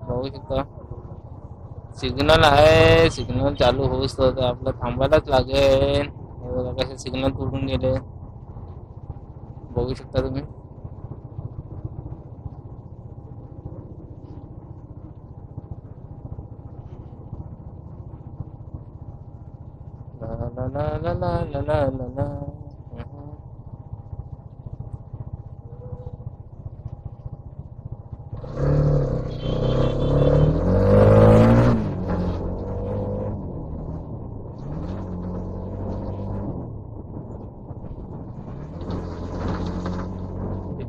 बघू शकता सिग्नल आहे. सिग्नल चालू होऊस तर आपलं थांबायलाच लागेल. कसे सिग्नल तुटून गेले बघू शकता तुम्ही. ला ला ला ला ला ला ला ला.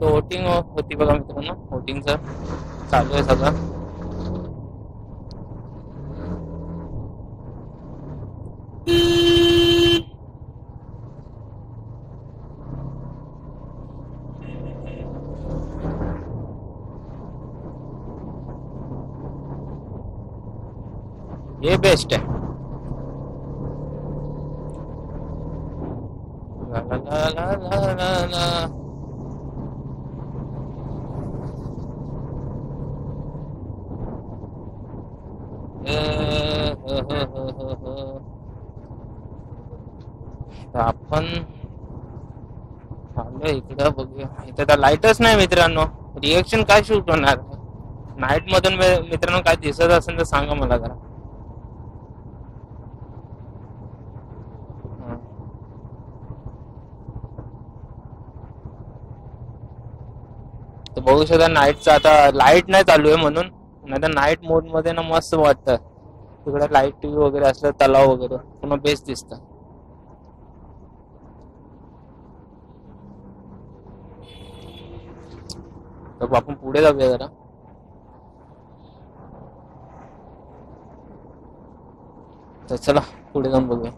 वोटिंग होती बघा मित्रांनो. वोटिंगचं चालू आहे सगळं. ये बेस्ट आहे. ला ला ला ला ला ला. आपण इकडं बघूया. इथं तर लाईटच नाही मित्रांनो. रिएक्शन काय शूट होणार नाईट मधून मित्रांनो? काय दिसत असेल तर सांगा मला जरा. तर बघू शकता नाईटचा आता लाईट नाही चालू आहे म्हणून. नाही तर नाईट मोड मध्ये ना मस्त वाटतं. तिकडे लाईट टीव्ही वगैरे असलं तलाव वगैरे पूर्ण बेस्ट दिसतं. तर आपण पुढे जाऊया जरा. तर चला पुढे जाऊन बघूया.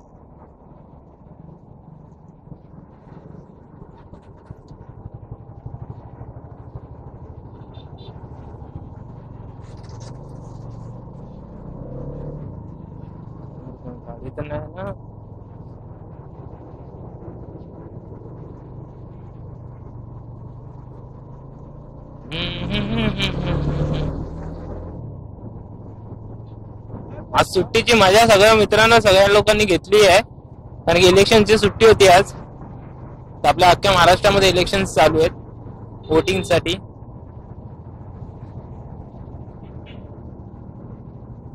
गाडी तर नाही ना. आज सुट्टीची मजा सगळ्या मित्रांनो सगळ्या लोकांनी घेतली आहे. कारण की इलेक्शनची सुट्टी होती आज. तर आपल्या अख्ख्या महाराष्ट्रामध्ये इलेक्शन चालू आहेत वोटिंग साठी.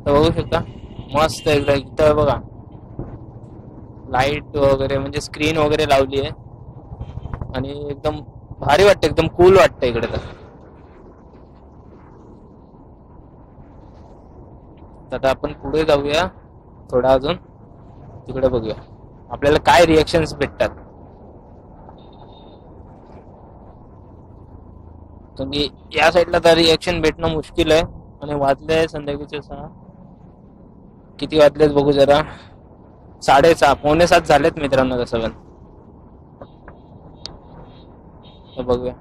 तर बघू शकता मस्त एकदा इथं बघा लाईट वगैरे म्हणजे स्क्रीन वगैरे लावली आहे. आणि एकदम भारी वाटतं. एकदम कूल वाटतं इकडे. तर आता आपण पुढे जाऊया थोडा अजून. तिकडे बघूया आपल्याला काय रिएक्शन्स भेटतात. तुम्ही या साईडला तर रिएक्शन भेटणं मुश्किल आहे. आणि वाजले संध्याकाळचे 6. किती वाजलेत बघू जरा. 6:30 6:45 झालेत मित्रांनो तसं पण. तर बघूया.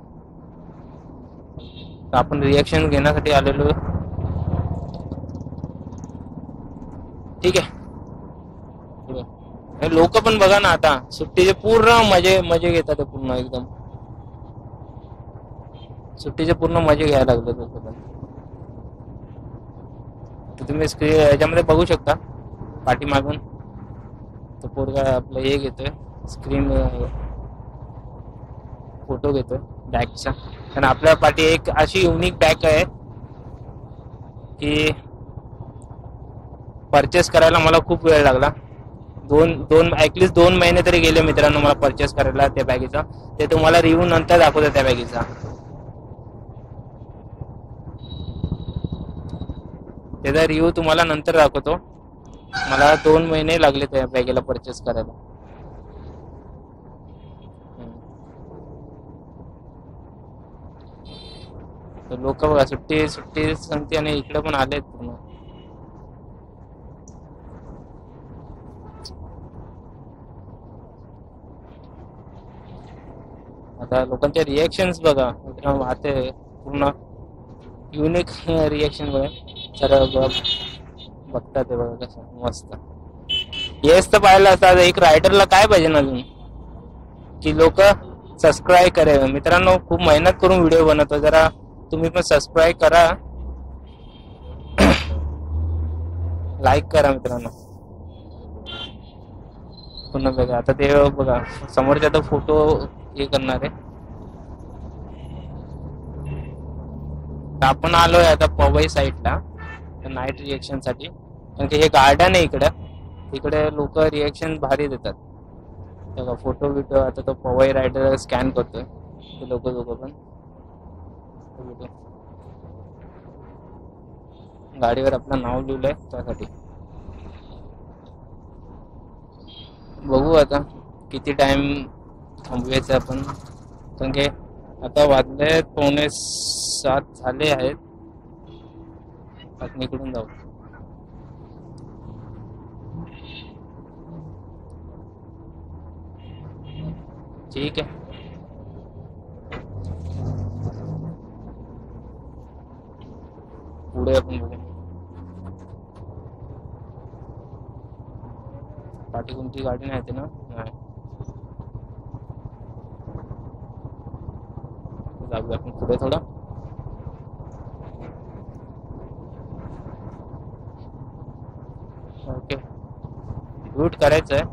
तर आपण रिएक्शन घेण्यासाठी आलेलो. ठीक आहे. लोक पण बघा ना आता सुट्टीचे पूर्ण मजे घेतात. पूर्ण एकदम सुट्टीचे पूर्ण मजे घ्यायला लागले लोक पण. तर तुम्ही याच्यामध्ये बघू शकता पाठीमागून तो पोरगा आपलं हे घेतोय स्क्रीन फोटो घेतोय बॅगचा. कारण आपल्या पाठी एक अशी युनिक बॅग आहे की परचेस करायला मला खूप वेळ लागला. ऍटलीस्ट 2 महिने तरी गेले मित्रांनो मला परचेस करायला त्या बॅगेचा. ते तुम्हाला रिव्ह्यू नंतर दाखवतो त्या बॅगेचा. त्याचा रिव्ह्यू तुम्हाला नंतर दाखवतो. मला 2 महिने लागले त्या बॅगेला परचेस करायला. लोक बघा सुट्टी सांगते आणि इकडे पण आलेत पूर्ण. आता लोकांचे रिएक्शन्स बघा मित्रांनो. आता पूर्ण युनिक रिएक्शन बघा. तर बघता ते बघा कसं मस्त. येस तर पाहिलं असता एक रायडरला काय पाहिजे ना अजून की लोक सबस्क्राईब करा मित्रांनो. खूप मेहनत करून व्हिडिओ बनवतो, जरा तुम्ही पण सबस्क्राईब करा, लाईक करा मित्रांनो. पुन्हा बघा आता ते बघा समोरच्या तो फोटो हे करणार आहे. आपण आलोय आता पवई साईडला नाईट रिएक्शन साठी, कारण की हे गार्डन आहे इकडे लोक रिएक्शन भारी देतात. बघा फोटो बिटो आता तो पवई रायडर स्कॅन करतोय, ते लोक पण गाडीवर आपलं नाव लिहिलंय त्यासाठी. बघू आता किती टाइम थांबवायचं आपण, कारण की आता वाजले 6:45 झाले आहेत. आपण इकडून जाऊ. ठीक आहे. पुढे आपण बघू. पाठी कोणती गाडी नाही येते ना? नाही. जाऊया आपण पुढे थोडं. ओके, शूट करायचं आहे.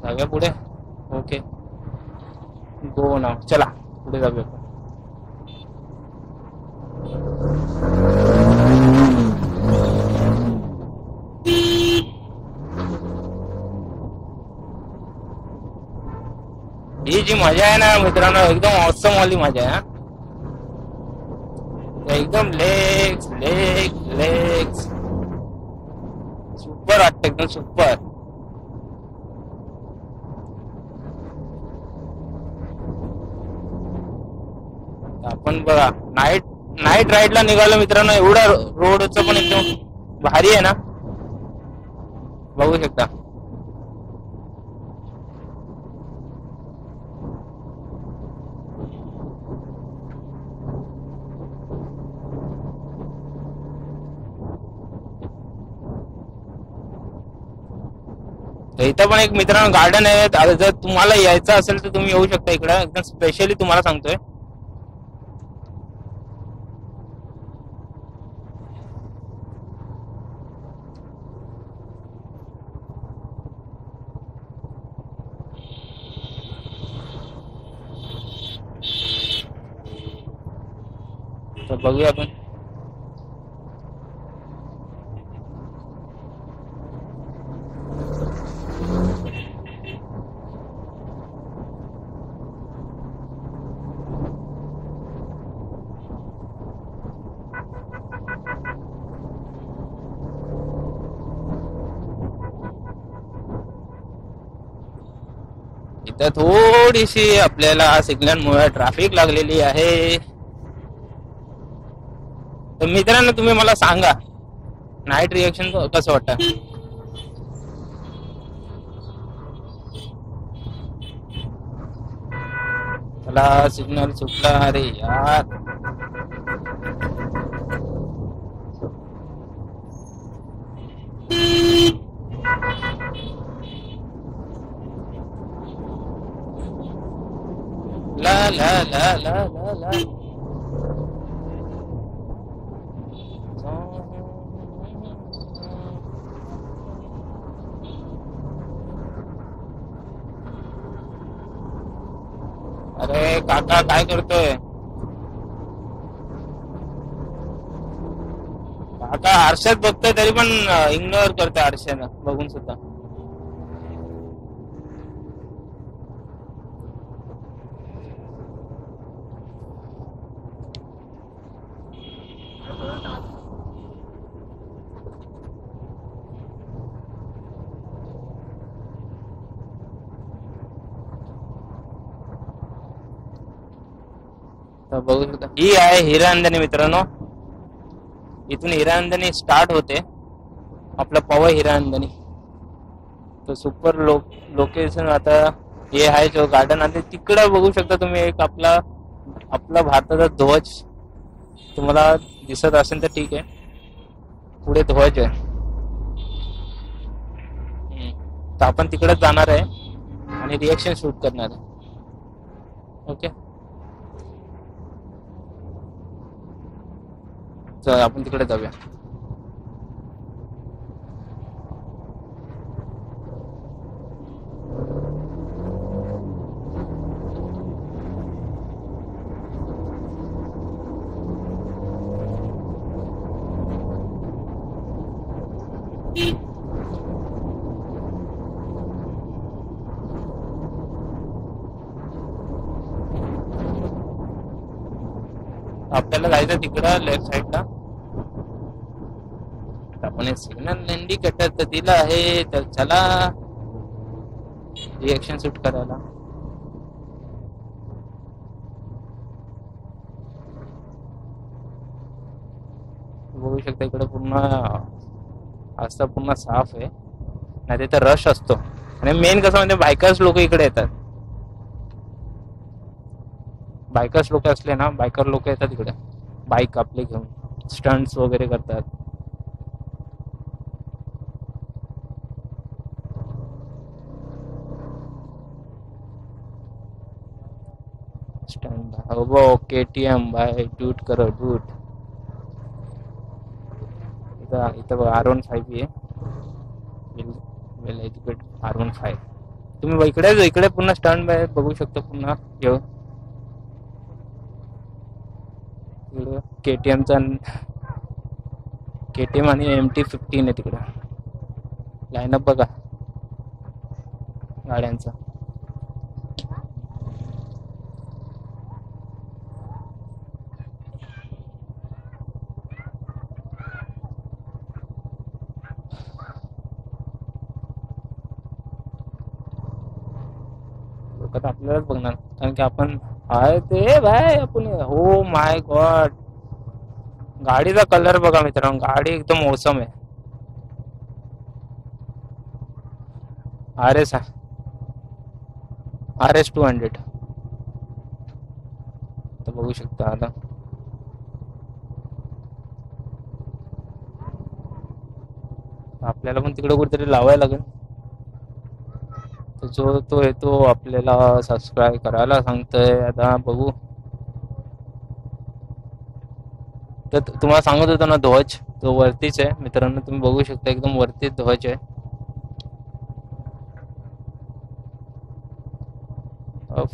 जाऊया पुढे. ओके, गो नाव. चला पुढे जाऊया. ही जी मजा आहे ना मित्रांनो, एकदम ऑसम वाली मजा आहे. एकदम लेग्स लेग्स लेग्स सुपर वाटतं, एकदम सुपर. आपण बघा नाईट राईडला निघालो मित्रांनो. एवढा रोडचं पण एकदम भारी आहे ना, बघू शकता. इथं पण एक मित्रांनो गार्डन आहे. जर तुम्हाला यायचं असेल तर तुम्ही येऊ शकता इकडे, एकदम स्पेशली तुम्हाला सांगतोय. तर बघूया आपण. इथं थोडीशी आपल्याला सिग्नलमुळे ट्रॅफिक लागलेली आहे. तर मित्रांनो तुम्ही मला सांगा नाईट रिएक्शन कसं वाटतं. चला सिग्नल सुटला. अरे यार, ला ला ला ला ला ला. अरे काका काय करतोय? काका आरशात बघतोय तरी पण इग्नोर करतोय आरशानं बघून सुद्धा. बघू शकता ही आहे हिरानंदनी मित्रांनो. इथून हिरानंदनी स्टार्ट होते आपलं पवई हिरानंदनी. तो सुपर लोकेशन. आता हे आहे जो गार्डन आहे तिकडं बघू शकता तुम्ही एक आपला भारताचा ध्वज तुम्हाला दिसत असेल तर ठीक आहे. पुढे ध्वज आहे. तर आपण तिकडेच जाणार आहे आणि रिएक्शन शूट करणार आहे. ओके, चल आपण तिकडे जाऊया. आपल्याला जायचं तिकडं लेफ्ट साईडला. आपण एक सिग्नल इंडिकेटर तर दिलं आहे, तर चला रिएक्शन शूट करायला. बघू शकता इकडे पूर्ण रस्ता पूर्ण साफ आहे, नाही तर रश असतो. आणि मेन कसं म्हणजे बायकर्स लोक इकडे येतात. बायकर्स लोक असले ना, बायकर लोक येतात इकडे बाईक आपले घेऊन, स्टंट्स वगैरे करतात. स्टंट हो KTM बाय डूट करो डूट. इथं R15 आहे, वेल एज्युकेट R15. तुम्ही इकडे पूर्ण स्टंट बघू शकता पूर्ण घेऊन. KTMचा KTM आणि MT-15 आहे तिकडे. लाईनअप बघा गाड्यांचा. लोक आपल्यालाच बघणार, कारण की आपण आहे ते भाई आपण. हो माय गॉड, गाडीचा कलर बघा मित्रांनो, गाडी एकदम औसम आहे. RS 200 तर बघू शकता. आता आपल्याला पण तिकडे कुठेतरी लावायला लागेल. तर जो तो येतो आपल्याला सबस्क्राईब करायला सांगतोय. आता बघू. तर तुम्हाला सांगत होतो ना, ध्वज तो वरतीच आहे मित्रांनो, तुम्ही बघू शकता एकदम वरती ध्वज आहे.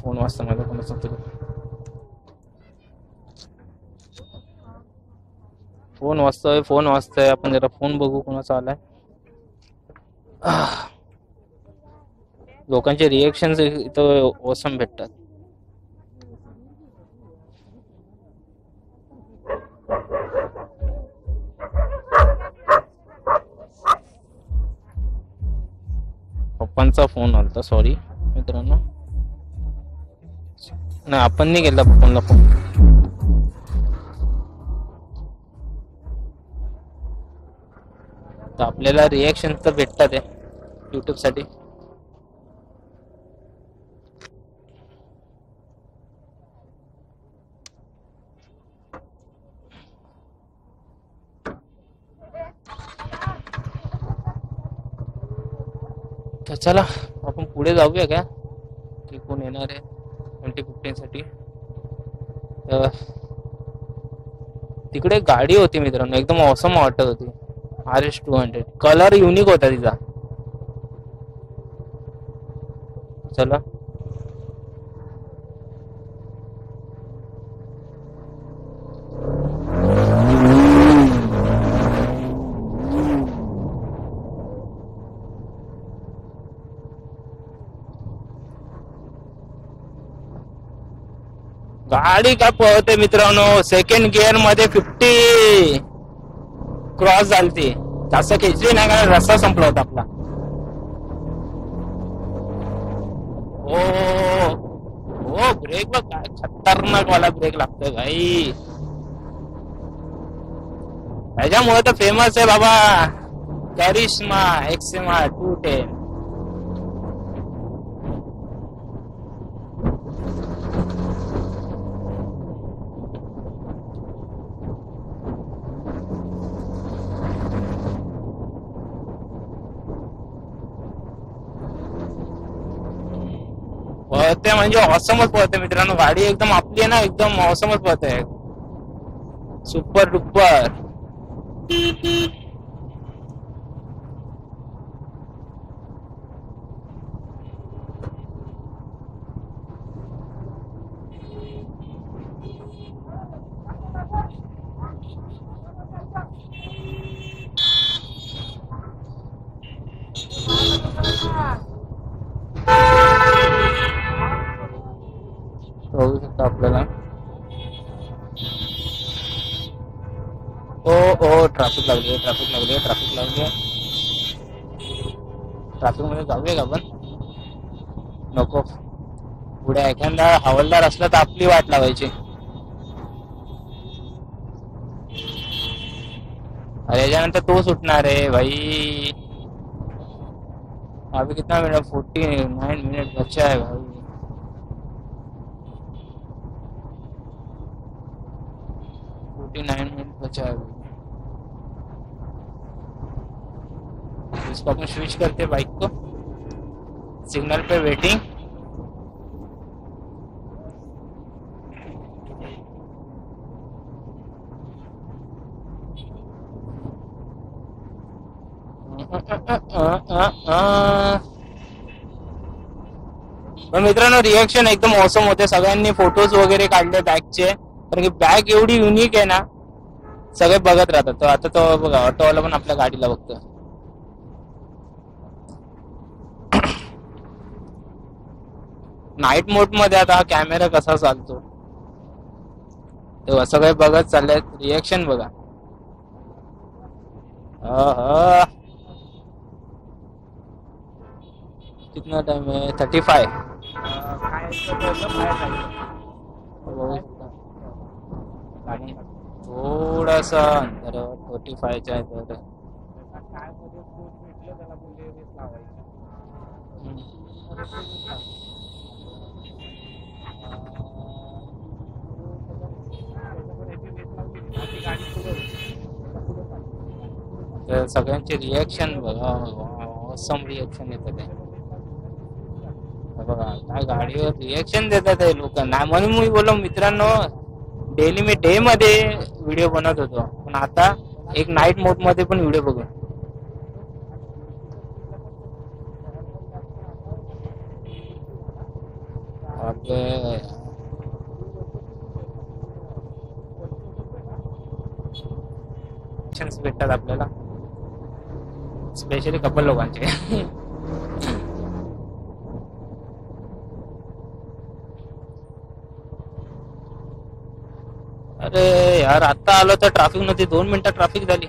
फोन वाजता माझा कोणाचा तरी फोन वाजतोय. आपण जरा फोन बघू कोणाचा आलाय. लोकांचे रिएक्शन इथं ओसम भेटतात. पप्पांचा फोन आलता, सॉरी मित्रांनो. नाही, आपण नाही केला पप्पांना फोन. तर आपल्याला रिएक्शन तर भेटतात YouTube साठी. तर चला आपण पुढे जाऊया का, की कोण येणार आहे MT-15 साठी. तिकडे गाडी होती मित्रांनो, एकदम ऑसम वाटत होती. RS 200 कलर युनिक होता तिचा. चला गाडी काय पळते मित्रांनो, सेकंड गिअर मध्ये 50 क्रॉस झालती. जास्त खेचली नाही कारण रस्ता संपला होता आपला. ओ ब्रेक बघ, काय खतरनाक वाला ब्रेक लागतोय भाई. त्याच्यामुळे तर फेमस आहे बाबा करिश्मा एक्सिमा 210. पळते म्हणजे ऑसमच पळते मित्रांनो. गाडी एकदम आपली आहे ना, एकदम ऑसमच पळते. Super duper. बघू शकता आपल्याला. ओ ओ ट्रॅफिक लागली, ट्रॅफिक लागली, ट्रॅफिक लागली. ट्रॅफिक मध्ये जाऊया का आपण? नको. पुढे एखादा हवालदार असला तर आपली वाट लावायची. अरे याच्यानंतर तो सुटणार आहे भाई. अभी कितना मिनट? 49 मिनट बचा है भाई. मिनट बचा है. इसको अपन स्विच करते बाइक को. सिग्नल पे वेटिंग. मित्रांनो रिएक्शन एकदम ऑसम होते. सगळ्यांनी फोटोज वगैरे काढले बॅगचे, कारण की बॅग एवढी युनिक आहे ना, सगळे बघत राहतात. तो आता तो बघा ऑटोवाला पण आपल्या गाडीला बघतो. नाईट मोड मध्ये आता हा कॅमेरा कसा चालतो तेव्हा सगळे बघत चालले. रिएक्शन बघा. कितना टाइम है? 35. थोडासा अंतर 45च्या आहे तर सगळ्यांचे रिएक्शन बघा. ऑसम रिएक्शन येतात ते बघा. काय गाडीवर रिएक्शन देतात ते लोकांना. म्हणून मी बोललो मित्रांनो, डेली मी डे मध्ये व्हिडिओ बनवत होतो, पण आता एक नाईट मोड मध्ये पण व्हिडिओ बघू. भेटतात आपल्याला, स्पेशली कपल लोकांचे. अरे यार आता आलो तर ट्रॅफिक नव्हती. 2 मिनिटं ट्रॅफिक झाली.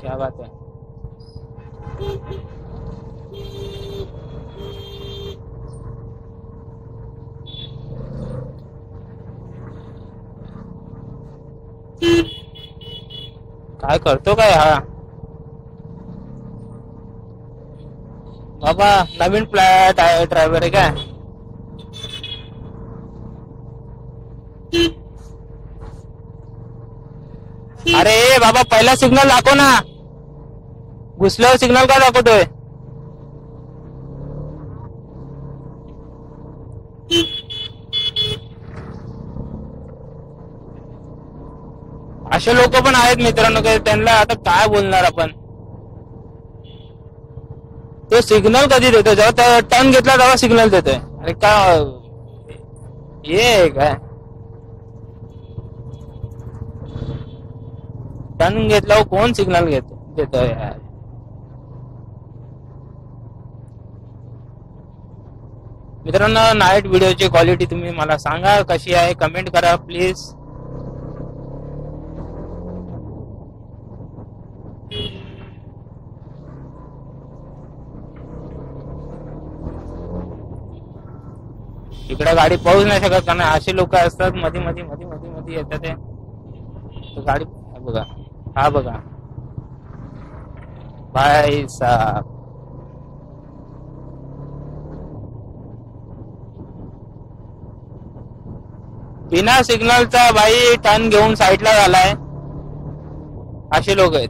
क्या बात आहे. काय करतो काय हा बाबा? नवीन फ्लॅट आहे, ड्रायव्हर आहे काय? अरे बाबा पहिला सिग्नल दाखव ना. घुसल्यावर सिग्नल का दाखवतोय? असे लोक पण आहेत मित्रांनो. त्यांना आता काय बोलणार आपण. तो सिग्नल कधी देतोय? जेव्हा टर्न घेतला तेव्हा सिग्नल देतोय. अरे काय ये काय टर्न घेतल्यावर कोण सिग्नल देतोय यार? मित्रांनो नाईट व्हिडिओची क्वालिटी तुम्ही मला सांगा कशी आहे, कमेंट करा प्लीज. इकडे गाडी पाहूच नाही शकत, कारण असे लोक असतात मध्ये मध्ये मध्ये मध्ये मध्ये येतात ते. गाडी बघा, हा बघा भाई साहब. बिना सिग्नलचा भाई टर्न घेऊन साईडला झालाय. असे लोक आहेत.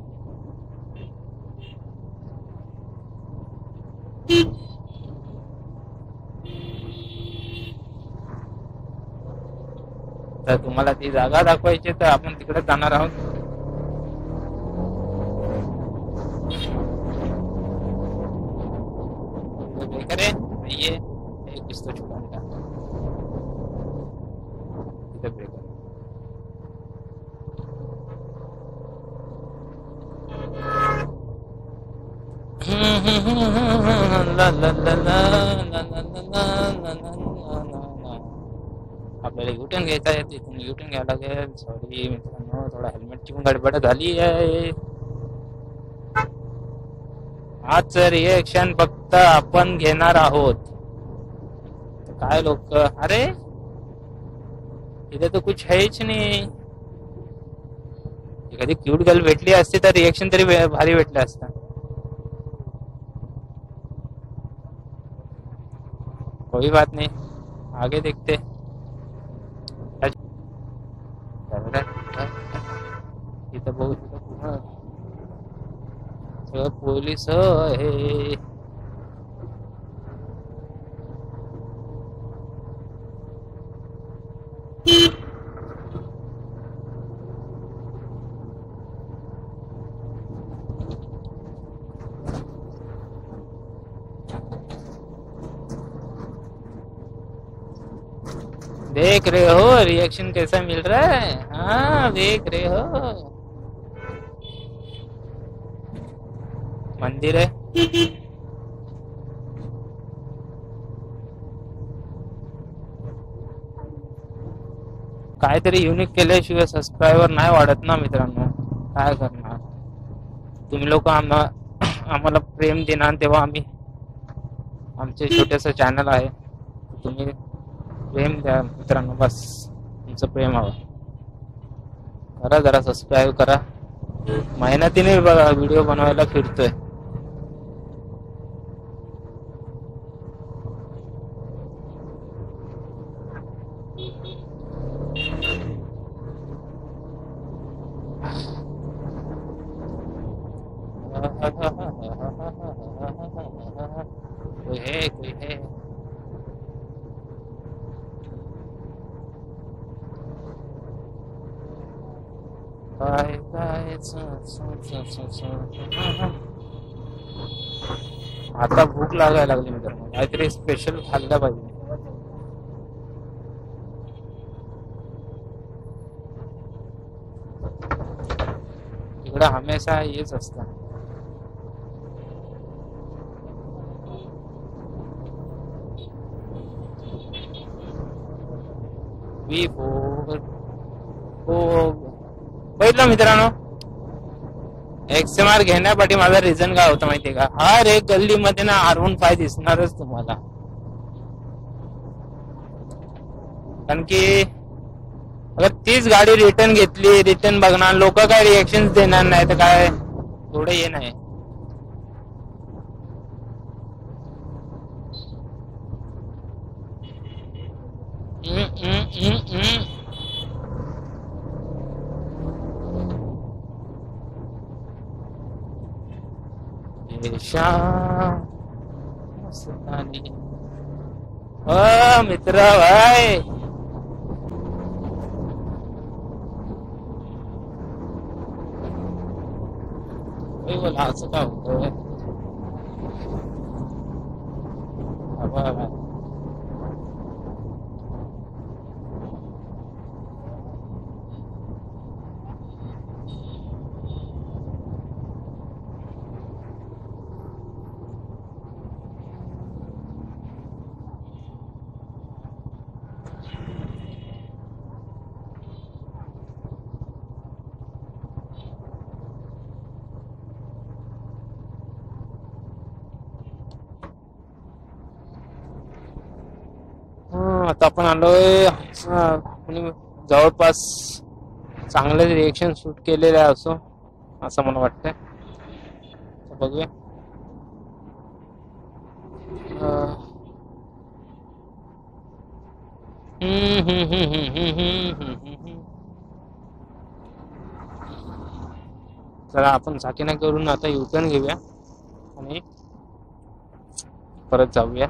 आता तुम्हाला ती जागा दाखवायची तर आपण तिकडे जाणार आहोत. ब्रेकर आहे नाहीये, एक दिसतो छोटा मोठा तिथे ब्रेकर. आपल्याला युटर्न घ्यायचा आहे, तिथून युटर्न घ्यायला लागेल. सॉरी मित्रांनो, थोडा हेल्मेटची पण गडबड झाली आहे. आजचं रिएक्शन फक्त आपण घेणार आहोत. काय लोक, अरे इथे तर कुछ हैच नाही. एखादी क्यूट गर्ल भेटली असती तर रिएक्शन तरी भारी भेटलं असतं. कोई बात नहीं, आगे देखते. इथं बघू सगळं पोलीस आहे. देख रहे हो रिएक्शन कैसा मिल रहा है? हाँ देख रहे हो, मंदिर है. काहीतरी युनिक केल्याशिवाय सबस्क्रायबर नाही वाढत ना मित्रांनो. काय करणार, तुम्ही लोक आम्हाला प्रेम देणार तेव्हा आम्ही, आमचे छोटेसं चॅनल आहे, तुम्ही प्रेम द्या मित्रांनो. बस तुमचं प्रेम हवं. करा जरा सबस्क्राईब करा. मेहनतीने बघा व्हिडिओ बनवायला फिरतोय. कोई है, कोई है. आता भूक लागायला लागली मित्रांनो, काहीतरी स्पेशल खाल्लं पाहिजे. इकडे हमेशा हेच असतं. बघितलं मित्रांनो, XMR घेण्यासाठी माझा रिझन काय होता माहितीये का? हर एक गल्लीमध्ये ना R15 दिसणारच तुम्हाला. कारण की अगर तीच गाडी रिटर्न घेतली, रिटर्न बघणार लोक, काय रिएक्शन देणार नाही तर काय थोडं हे नाही. मित्र भाई, बोला असं काय होतं. आता आपण आलोय जवळपास चांगले रिएक्शन शूट केलेले आहे असं मला वाटतंय. बघूया. चला आपण साकीना करून आता युटर्न घेऊया आणि परत जाऊया.